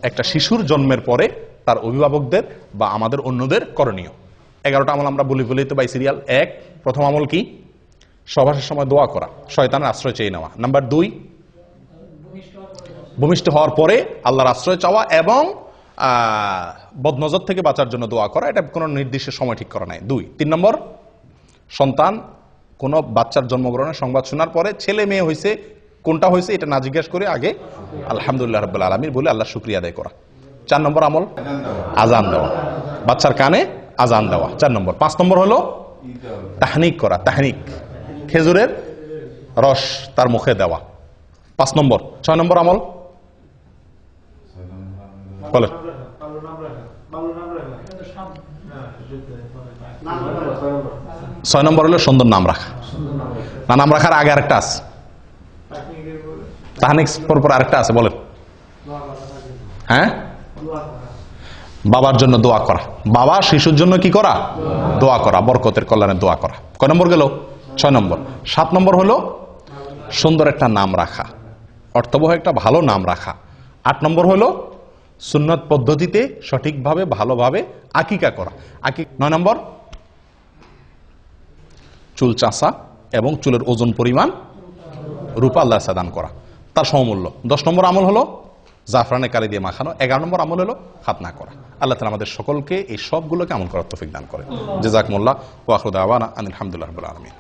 একটা শিশুর জন্মের পরে তার অভিভাবকদের বা আমাদের অন্যদের করণীয়। 11টা আমল আমরা বলি তো বাই সিরিয়াল। 1, প্রথম আমল কি? সহবাসের সময় দোয়া করা, শয়তানের আশ্রয় চেয়ে নেওয়া। নাম্বার 2, ভূমিষ্ঠ হওয়ার পরে আল্লাহর আশ্রয় চাওয়া এবং বদনজর থেকে বাঁচার জন্য দোয়া করা। এটা কোনো নির্দিষ্ট সময় ঠিক করা নাই। 2, 3 নম্বর, সন্তান কোনো বাচ্চার জন্মগ্রহণের সংবাদ শোনার পরে ছেলে মেয়ে হয়েছে, কোনটা হয়েছে এটা না জিজ্ঞেস করে আগে আলহামদুলিল্লাহ রাব্বিল আলামিন বলে আল্লাহ শুকরিয়া আদায় করা। 4 নম্বর আমল আজান দেওয়া, বাচ্চার কানে আজান দেওয়া 4 নম্বর। 5 নম্বর হলো তাহনিক করা, তাহনিক, খেজুরের রস তার মুখে দেওয়া 5 নম্বর। 6 নম্বর আমল বলেন। 6 নম্বর হলো সুন্দর নাম রাখা। না, নাম রাখার আগে আরেকটা আছে, তাহনিক পর আরেকটা আছে, বলেন। হ্যাঁ, বাবার জন্য দোয়া করা, বাবা শিশুর জন্য কি করা? দোয়া করা, বরকতের কল্যাণে দোয়া করা। কয় নম্বর গেল? 6 নম্বর। 7 নম্বর হলো সুন্দর একটা নাম রাখা, অর্থবহ একটা ভালো নাম রাখা। 8 নম্বর হলো সুন্নত পদ্ধতিতে সঠিকভাবে ভালোভাবে আকিকা করা। 9 নম্বর চুল চাষা এবং চুলের ওজন পরিমাণ রূপা আল্লাহ দান করা, তার সমমূল্য। 10 নম্বর আমল হলো জাফরানে কালি দিয়ে মাখানো। 11 নম্বর আমল হলো খাতনা করা। আল্লাহ তাআলা আমাদের সকলকে এই সবগুলোকে আমল করার তৌফিক দান করে। জাযাকুমুল্লাহ ওয়া আখিরু দাওয়ানা আনিল হামদুলিল্লাহি রাব্বিল আলামিন।